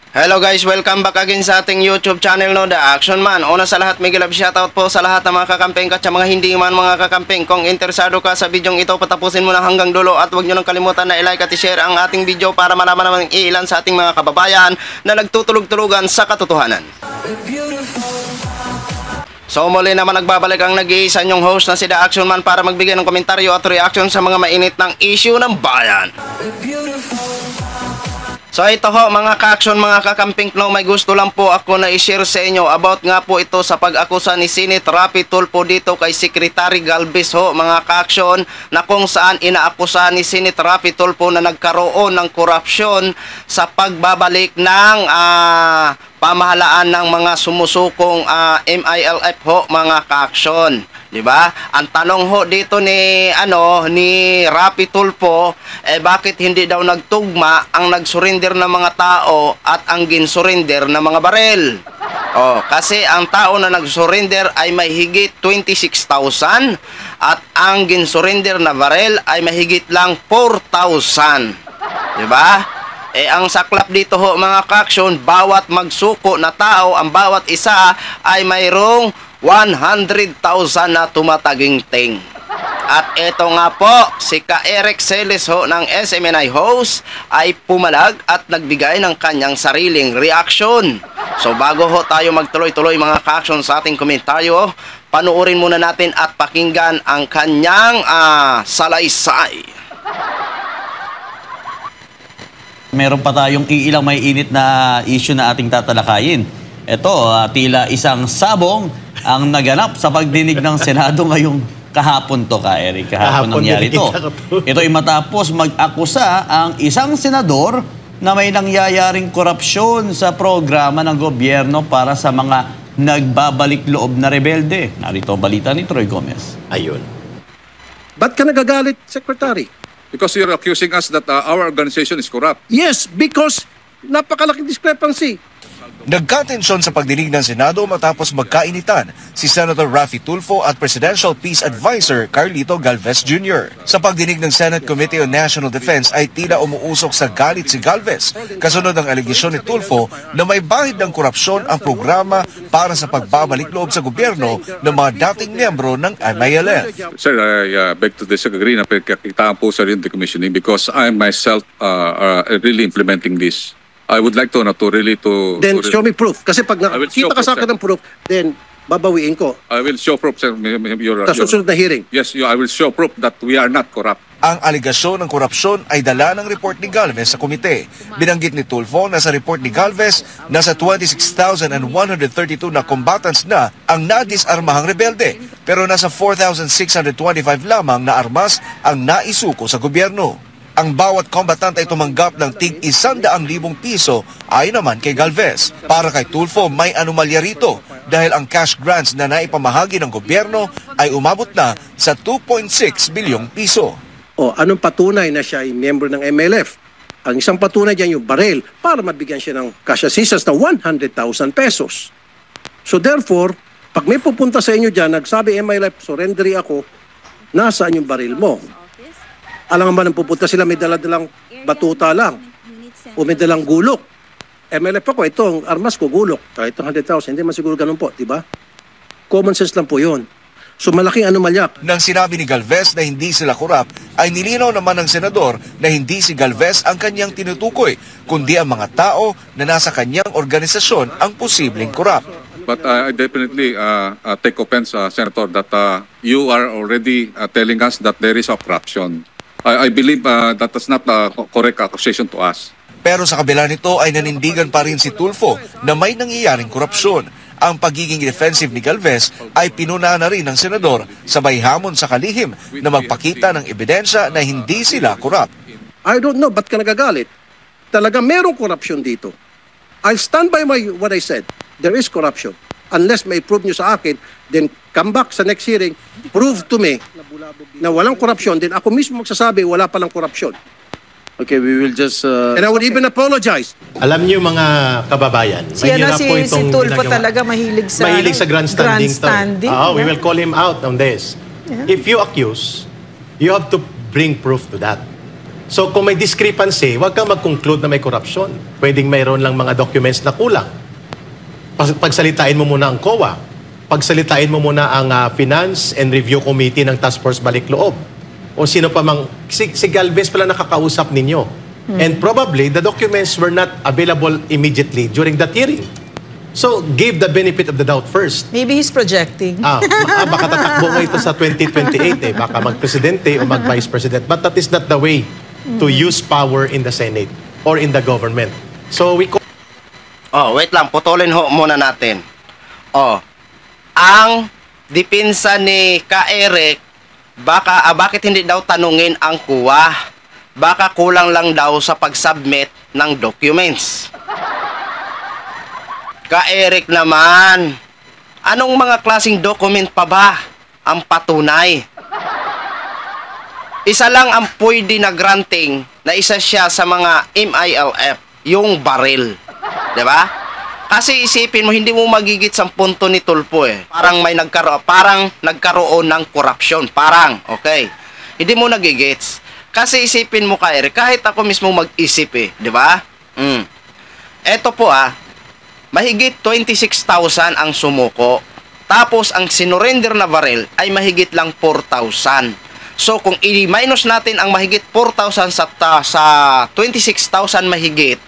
Hello guys, welcome back again sa ating YouTube channel no, The Action Man. Una sa lahat, may love shoutout po sa lahat ng mga kakamping at sa mga hindi man mga kakamping. Kung interesado ka sa bidyong ito, patapusin mo na hanggang dulo at huwag nyo nang kalimutan na i-like at i-share ang ating video para malaman naman ilan sa ating mga kababayan na nagtutulog-tulugan sa katotohanan. So muli naman nagbabalik ang nag-iisa nyong host na si The Action Man para magbigay ng komentaryo at reaction sa mga mainit ng issue ng bayan. So ito ho mga ka-action, mga kakamping no, may gusto lang po ako na i-share sa inyo about nga po ito sa pag-akusa ni Senate Raffy Tulfo dito kay Secretary Galvez ho mga ka-action, na kung saan inaakusa ni Senate Raffy Tulfo na nagkaroon ng korupsyon sa pagbabalik ng pamahalaan ng mga sumusukong MILF ho mga ka-action. Diba? Ang tanong ho dito ni Raffy Tulfo, bakit hindi daw nagtugma ang nagsurrender ng mga tao at ang ginsurrender ng mga barel? Kasi ang tao na nagsurrender ay may higit 26,000 at ang ginsurrender na barel ay mahigit lang 4,000. Diba? Ang saklap dito ho mga ka-action, bawat magsuko na tao, ang bawat isa ay mayroong 100,000 na tumataginting. At ito nga po, si Ka-Eric Celes ho ng SMNI host ay pumalag at nagbigay ng kanyang sariling reaction. So bago ho tayo magtuloy-tuloy mga ka-action sa ating komentaryo, panuorin muna natin at pakinggan ang kanyang salaysay. Meron pa tayong ilang may init na issue na ating tatalakayin. Ito, tila isang sabong ang naganap sa pagdinig ng Senado ngayong kahapon to, Ka-Eric. Kahapon nangyari ito. Ito ay matapos mag-akusa ang isang senador na may nangyayaring korupsyon sa programa ng gobyerno para sa mga nagbabalik loob na rebelde. Narito ang balita ni Troy Gomez. Ayun. Ba't ka nagagalit, Secretary? Because you're accusing us that our organization is corrupt. Yes, because napakalaking discrepancy. Nagkatensyon sa pagdinig ng Senado matapos magkainitan si Senator Raffy Tulfo at Presidential Peace Advisor Carlito Galvez Jr. Sa pagdinig ng Senate Committee on National Defense ay tila umuusok sa galit si Galvez kasunod ng alegasyon ni Tulfo na may bahid ng korupsyon ang programa para sa pagbabalik loob sa gobyerno ng mga dating miyembro ng MILF. Sir, I beg to disagree na pagkakitaan po sa rin decommissioning because I myself really implementing this. I would like to really to... Then show me proof. Kasi pag show nakita ka sa akin ng proof, then babawiin ko. I will show proof, sir. Sa susunod na hearing. Yes, I will show proof that we are not corrupt. Ang aligasyon ng korupsyon ay dala ng report ni Galvez sa komite. Binanggit ni Tulfo na sa report ni Galvez, nasa 26,132 na combatants na ang nadisarmahang rebelde. Pero nasa 4,625 lamang na armas ang naisuko sa gobyerno. Ang bawat combatant ay tumanggap ng tig 100,000 piso ay naman kay Galvez. Para kay Tulfo, may anomalya rito dahil ang cash grants na naipamahagi ng gobyerno ay umabot na sa 2.6 bilyong piso. Anong patunay na siya ay miyembro ng MLF? Ang isang patunay dyan yung barel para mabigyan siya ng cash assistance na 100,000 pesos. So therefore, pag may pupunta sa inyo dyan, nagsabi MLF, surrendery ako, nasaan yung baril mo? Alam nga ba nang pupunta sila, may dala-dalang batuta lang o may dalang gulok. MLF ako, ito ang armas ko, gulok. Kahit 100,000, hindi man siguro ganun po, di ba? Common sense lang po yun. So malaking anomalya. Nang sinabi ni Galvez na hindi sila korap, ay nilinaw naman ng senador na hindi si Galvez ang kanyang tinutukoy, kundi ang mga tao na nasa kanyang organisasyon ang posibleng korap. But I definitely take offense, Senator, that you are already telling us that there is a corruption. I believe that is not a correct accusation to us. Pero sa kabila nito ay nanindigan pa rin si Tulfo na may nangyayaring korupsyon. Ang pagiging defensive ni Galvez ay pinuna na rin ng senador sabay hamon sa kalihim na magpakita ng ebidensya na hindi sila korap. I don't know, ba't ka nagagalit? Talaga merong korupsyon dito. I'll stand by what I said. There is corruption. Unless may prove nyo sa akin, then come back sa next hearing, prove to me na walang korupsyon, then ako mismo magsasabi wala palang korupsyon. Okay, we will just... And I would even apologize. Alam niyo mga kababayan, si Tulfo talaga mahilig sa grandstanding. We will call him out on this. Yeah. If you accuse, you have to bring proof to that. So kung may discrepancy, huwag kang mag-conclude na may corruption. Pwedeng mayroon lang mga documents na kulang. Pagsalitain mo muna ang COA. Pagsalitain mo muna ang Finance and Review Committee ng Task Force Balik Loob. O sino pa mang, si Galvez pala nakakausap ninyo. And probably, the documents were not available immediately during that hearing. So, give the benefit of the doubt first. Maybe he's projecting. Baka tatakbo nga ito sa 2028 eh. Baka mag-presidente o mag-vice president. But that is not the way to use power in the Senate or in the government. So, we call... Wait lang. Putulin ho muna natin. Ang depensa ni Ka-Eric, bakit hindi daw tanungin ang kuwa? Baka kulang lang daw sa pag-submit ng documents. Ka-Eric naman, anong mga klaseng document pa ba ang patunay? Isa lang ang pwede na granting na isa siya sa mga MILF, yung baril. Diba? Kasi isipin mo, hindi mo magigit sa punto ni Tulfo eh. Parang nagkaroon ng corruption. Okay. Hindi mo nagigits. Kasi isipin mo, Ka-Eric, kahit ako mismo mag-isip eh. Diba? Eto po mahigit 26,000 ang sumuko. Tapos, ang sinurrender na baril ay mahigit lang 4,000. So, kung i-minus natin ang mahigit 4,000 sa 26,000 mahigit,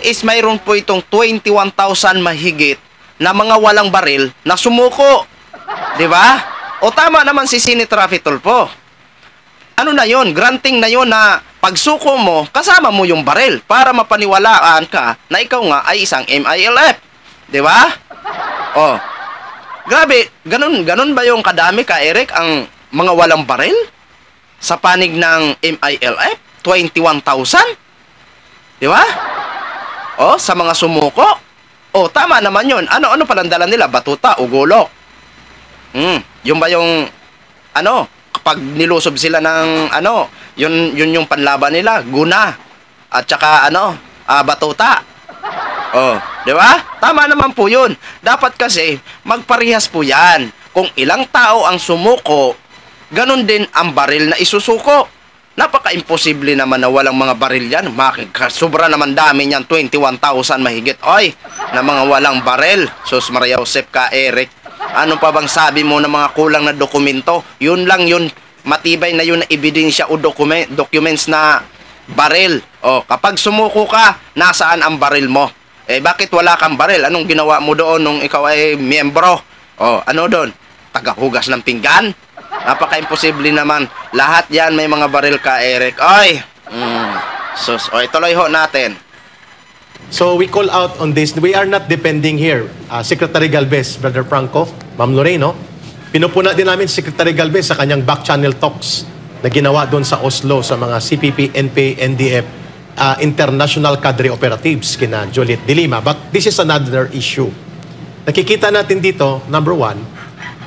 is mayroon po itong 21,000 mahigit na mga walang baril na sumuko. Diba? O tama naman si Senate Raffy Tulfo. Ano na yon? Granting na yon na pagsuko mo, kasama mo yung baril para mapaniwalaan ka na ikaw nga ay isang MILF. Di ba? Grabe, ganun ba yung kadami, Ka-Eric, ang mga walang baril? Sa panig ng MILF? 21,000? Di ba? Sa mga sumuko? Tama naman yun. Ano palang dala nila? Batuta o gulok? Yung ba yung, kapag nilusob sila ng yun yung panlaban nila, guna at saka batuta. Di ba? Tama naman po yun. Dapat kasi magparehas po yan. Kung ilang tao ang sumuko, ganun din ang baril na isusuko. Napaka-imposible naman na walang mga baril yan. Sobra naman dami niyan, 21,000 mahigit. Na mga walang baril. Sus Maria Josep, Ka-Eric. Ano pa bang sabi mo ng mga kulang na dokumento? Yun lang yun. Matibay na yun na ebidensya o documents na baril. Kapag sumuko ka, nasaan ang baril mo? Bakit wala kang baril? Anong ginawa mo doon nung ikaw ay miyembro? Ano doon? Tagahugas ng pinggan? Napaka-imposible naman. Lahat yan may mga baril, Ka-Eric. Sus. Ituloy ho natin. So we call out on this. We are not depending here. Secretary Galvez, Brother Franco, Ma'am Loreno, pinupuna din namin si Secretary Galvez sa kanyang back channel talks na ginawa doon sa Oslo sa mga CPP, NPA, NDF, international cadre operatives kina Juliet de Lima. But this is another issue. Nakikita natin dito, number one,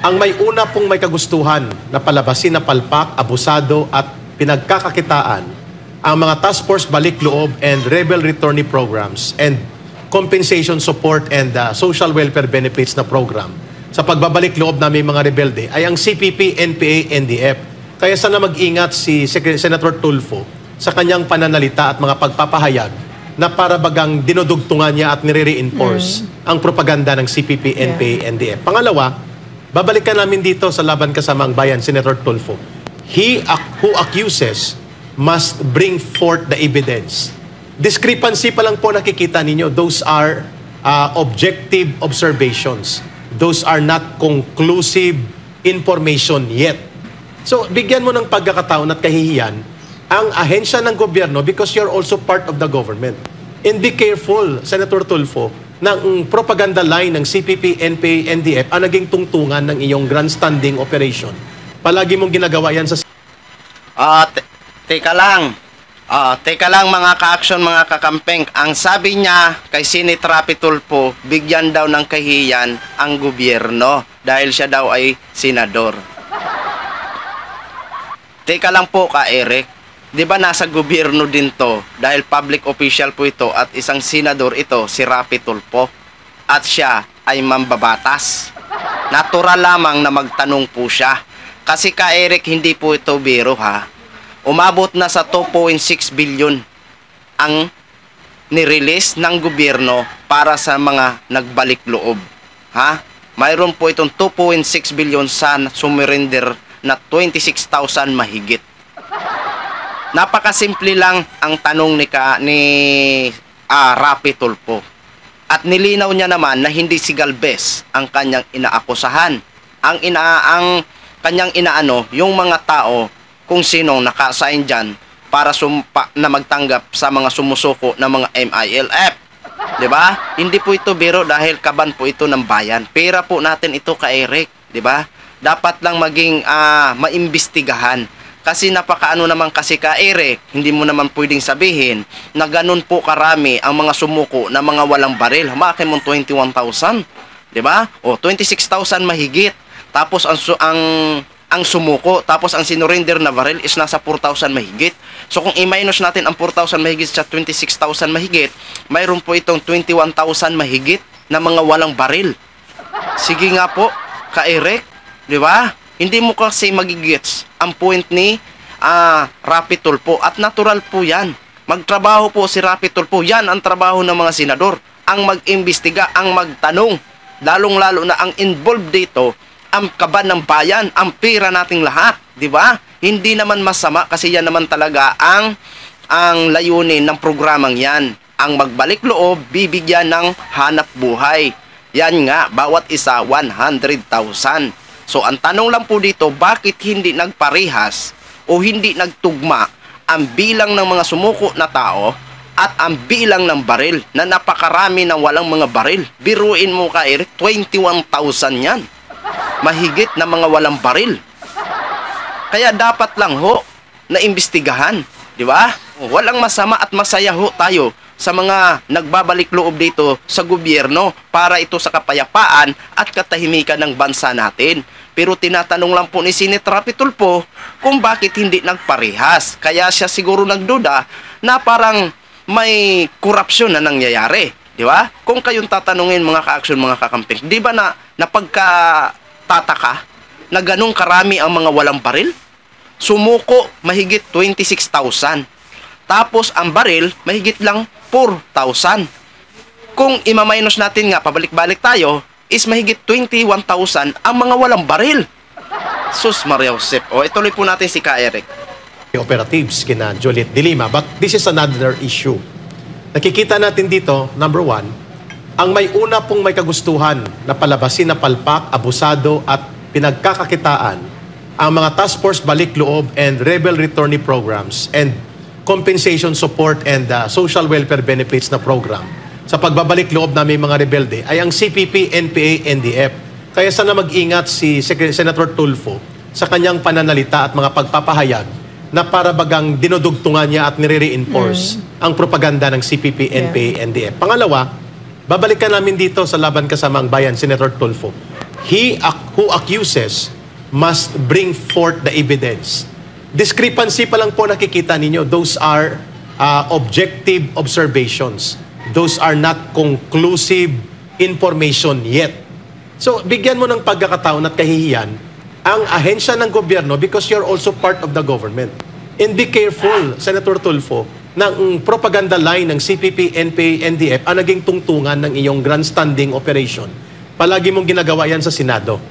ang may una pong may kagustuhan na palabasin na palpak, abusado at pinagkakakitaan ang mga task force balik loob and rebel returnee programs and compensation support and social welfare benefits na program sa pagbabalik loob na may mga rebelde ay ang CPP, NPA, NDF. Kaya sana mag-ingat si Senator Tulfo sa kanyang pananalita at mga pagpapahayag na para bagang dinudugtungan niya at nire-reinforce ang propaganda ng CPP, NPA, NDF. Pangalawa, babalikan namin dito sa Laban Kasamang Bayan, Senator Tulfo. He who accuses must bring forth the evidence. Discrepancy pa lang po nakikita ninyo. Those are objective observations. Those are not conclusive information yet. So, bigyan mo ng pagkakataon at kahihiyan ang ahensya ng gobyerno because you're also part of the government. And be careful, Senator Tulfo, na ang propaganda line ng CPP, NPA, NDF ang naging tungtungan ng iyong grandstanding operation. Palagi mong ginagawa yan sa... Teka lang mga ka-action, mga kakampeng. Ang sabi niya kay Senate Raffy Tulfo, bigyan daw ng kahiyan ang gobyerno dahil siya daw ay senador. Teka lang po, Ka-Eric. Di ba nasa gobyerno din to dahil public official po ito at isang senador ito, si Raffy Tulfo. At siya ay mambabatas. Natural lamang na magtanong po siya. Kasi, Ka-Eric, hindi po ito biro ha. umabot na sa 2.6 billion ang nirelease ng gobyerno para sa mga nagbalik loob. Ha? Mayroon po itong 2.6 billion sa sumurrender na 26,000 mahigit. Napakasimple lang ang tanong ni Rapi Tulfo. At nilinaw niya naman na hindi si Galvez ang kanyang inaakusahan. Ang kanyang inaano, yung mga tao kung sinong naka-assign dyan para na magtanggap sa mga sumusuko ng mga MILF. 'Di ba? Hindi po ito biro dahil kaban po ito ng bayan. Pera po natin ito ka Eric, 'di ba? Dapat lang maging maimbestigahan. Kasi napakaano naman kasi ka Eric, hindi mo naman pwedeng sabihin na ganun po karami ang mga sumuko na mga walang baril. Hamakin mo 21,000, 'di ba? O 26,000 mahigit. Tapos ang sumuko, tapos ang sinurrender na baril is nasa 4,000 mahigit. So kung i-minus natin ang 4,000 mahigit sa 26,000 mahigit, mayroon po itong 21,000 mahigit na mga walang baril. Sige nga po, ka Eric, di ba? Hindi mo kasi magigets ang point ni Rapi Tulfo at natural po yan. Magtrabaho po si Rapi Tulfo. Yan ang trabaho ng mga senador. Ang mag-imbestiga, ang magtanong. Lalong-lalo na ang involved dito, ang kaban ng bayan, ang pera nating lahat, di ba? Hindi naman masama kasi yan naman talaga ang layunin ng programang yan. Ang magbalik loob, bibigyan ng hanap buhay. Yan nga, bawat isa 100,000. So ang tanong lang po dito, bakit hindi nagparehas o hindi nagtugma ang bilang ng mga sumuko na tao at ang bilang ng baril na napakarami ng walang mga baril? Biruin mo ka Eric, 21,000 yan. Mahigit na mga walang baril. Kaya dapat lang ho na imbestigahan, di ba? Walang masama at masaya ho tayo sa mga nagbabalik loob dito sa gobyerno para ito sa kapayapaan at katahimikan ng bansa natin. Pero tinatanong lang po ni Senator Rapi Tulfo kung bakit hindi nagparehas. Kaya siya siguro nagduda na parang may korupsyon na nangyayari, di ba? Kung kayong tatanungin mga ka-action, mga kakamping, di ba na pagkatataka na ganun karami ang mga walang baril? Sumuko, mahigit 26,000. Tapos, ang baril, mahigit lang 4,000. Kung ima-minus natin nga, pabalik-balik tayo, is mahigit 21,000 ang mga walang baril. Sus Maria Josep. O, ituloy po natin si Ka Eric. Operatives kina Juliet de Lima, but this is another issue. Nakikita natin dito, number one, ang may una pong may kagustuhan na palabasin na palpak, abusado at pinagkakakitaan ang mga task force balik loob and rebel returnee programs and compensation support and social welfare benefits na program sa pagbabalik loob namin mga rebelde ay ang CPP, NPA, NDF. Kaya sana mag-ingat si Senator Tulfo sa kanyang pananalita at mga pagpapahayag na para bagang dinudugtungan niya at nire-reinforce ang propaganda ng CPP, NPA, NDF. Pangalawa, babalikan namin dito sa Laban Kasamang Bayan, Senator Tulfo. He who accuses must bring forth the evidence. Discrepancy pa lang po nakikita ninyo. Those are objective observations. Those are not conclusive information yet. So, bigyan mo ng pagkakataon at kahihiyan ang ahensya ng gobyerno because you're also part of the government. And be careful, Senator Tulfo, ng propaganda line ng CPP, NPA, NDF ang naging tungtungan ng iyong grandstanding operation. Palagi mong ginagawa yan sa Senado.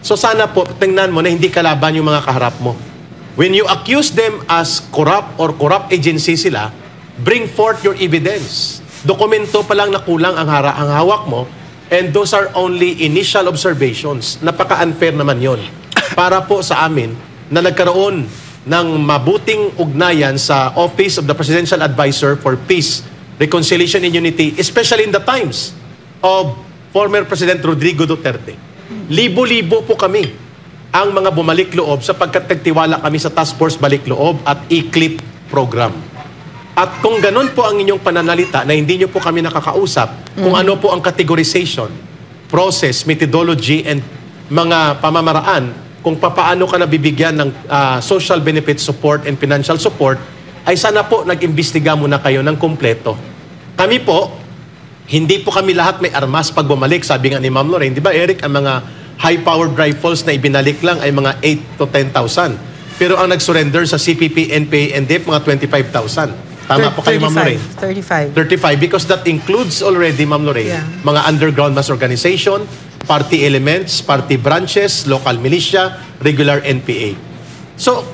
So sana po, tingnan mo na hindi kalaban yung mga kaharap mo. When you accuse them as corrupt or corrupt agency sila, bring forth your evidence. Dokumento pa lang na kulang ang hawak mo, and those are only initial observations. Napaka-unfair naman yon para po sa amin na nagkaroon ng mabuting ugnayan sa Office of the Presidential Advisor for Peace, Reconciliation and Unity, especially in the times of former President Rodrigo Duterte. Libo-libo po kami ang mga bumalik loob sapagkat nagtiwala kami sa Task Force Balik Loob at ECLIP program. At kung ganun po ang inyong pananalita na hindi nyo po kami nakakausap, kung ano po ang categorization, process, methodology, and mga pamamaraan, kung papaano ka nabibigyan ng social benefit support and financial support, ay sana po nag-imbestiga muna kayo ng kumpleto. Kami po, hindi po kami lahat may armas pag bumalik, sabi nga ni Ma'am Lorraine. Di ba, Eric, ang mga high-powered rifles na ibinalik lang ay mga 8 to 10,000. Pero ang nag-surrender sa CPP, NPA, NDF, mga 25,000. Tama po kayo, Ma'am Lorraine? 35. 35 because that includes already, Ma'am Lorraine, Yeah. mga underground mass organization, party elements, party branches, local militia, regular NPA. So,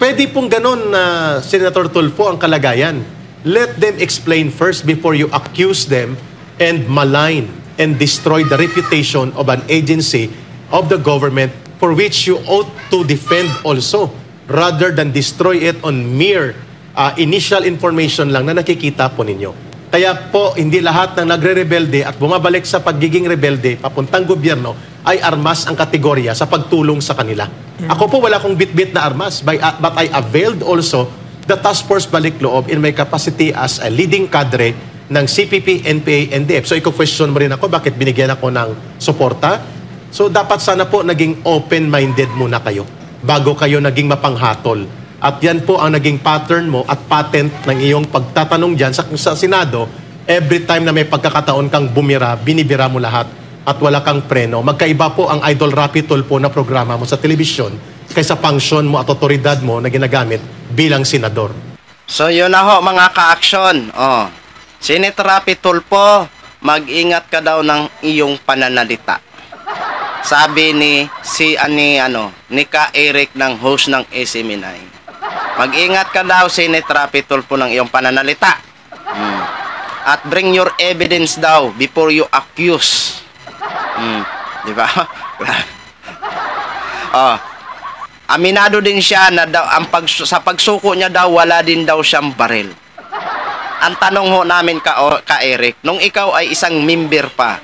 pwede pong ganun na Senator Tulfo ang kalagayan. Let them explain first before you accuse them and malign and destroy the reputation of an agency of the government for which you ought to defend also rather than destroy it on mere initial information lang na nakikita po ninyo. Kaya po, hindi lahat ng nagre-rebelde at bumabalik sa pagiging rebelde papuntang gobyerno ay armas ang kategorya sa pagtulong sa kanila. Ako po wala kong bit-bit na armas, but I availed also the Task Force Balik Loob in my capacity as a leading cadre ng CPP, NPA, NDF. So, iko-question mo rin ako, bakit binigyan ako ng suporta? So, dapat sana po naging open-minded muna kayo bago kayo naging mapanghatol. At yan po ang naging pattern mo at patent ng iyong pagtatanong dyan sa Senado. Every time na may pagkakataon kang bumira, binibira mo lahat at wala kang preno. Magkaiba po ang Idol Rapi Tulfo na programa mo sa telebisyon kaysa function mo at otoridad mo na ginagamit bilang senador. So yun na ho mga ka-action. Senator Rapi Tulfo, mag-ingat ka daw ng iyong pananalita. Sabi ni ni Ka Eric ng host ng SMNI. Mag-ingat ka daw, Senator Rapi Tulfo, ng iyong pananalita. At bring your evidence daw before you accuse. Di ba? Aminado din siya na daw, sa pagsuko niya daw, wala din daw siyang baril. Ang tanong ho namin ka Eric, nung ikaw ay isang member pa,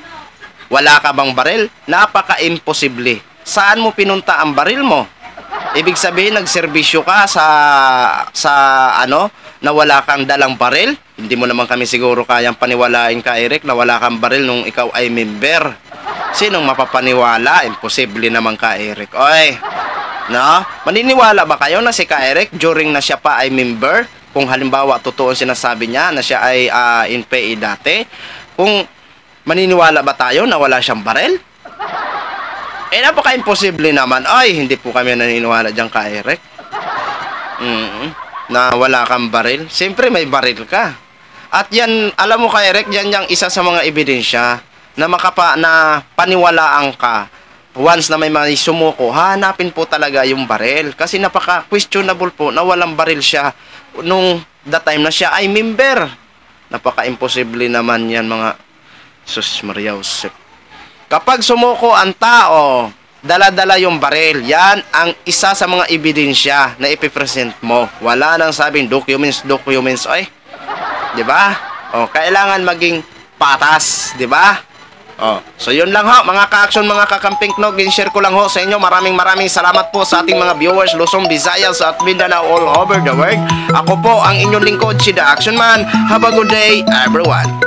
wala ka bang baril? Napaka-imposible. Saan mo pinunta ang baril mo? Ibig sabihin, nagserbisyo ka na wala kang dalang baril? Hindi mo naman kami siguro kayang paniwalain ka, Eric, na wala kang baril nung ikaw ay member. Sinong mapapaniwala? Imposible naman ka, Eric. Oy, no? Maniniwala ba kayo na si ka Eric during na siya pa ay member? Kung halimbawa, totoo sinasabi niya na siya ay NPA dati? Kung maniniwala ba tayo na wala siyang baril? Napaka-imposible naman. Ay, hindi po kami naniniwala dyan ka, Eric. Na wala kang baril. Siyempre, may baril ka. At yan, alam mo ka, Eric, yan yung isa sa mga ebidensya na na paniwalaan ka. Once na may sumuko, hanapin po talaga yung baril. Kasi napaka-questionable po na walang baril siya nung the time na siya ay member. Napaka-imposible naman yan, mga Sus Maria Josep. Kapag sumuko ang tao, dala-dala yung baril. Yan ang isa sa mga ebidensya na ipipresent mo. Wala nang sabing documents. Oy. 'Di ba? Kailangan maging patas, 'di ba? So yun lang ho, mga ka-action, mga kakamping knog, share ko lang ho sa inyo. Maraming salamat po sa ating mga viewers, Luzon, Visayas at Mindanao all over the world. Ako po ang inyong lingkod, si The Action Man. Have a good day, everyone.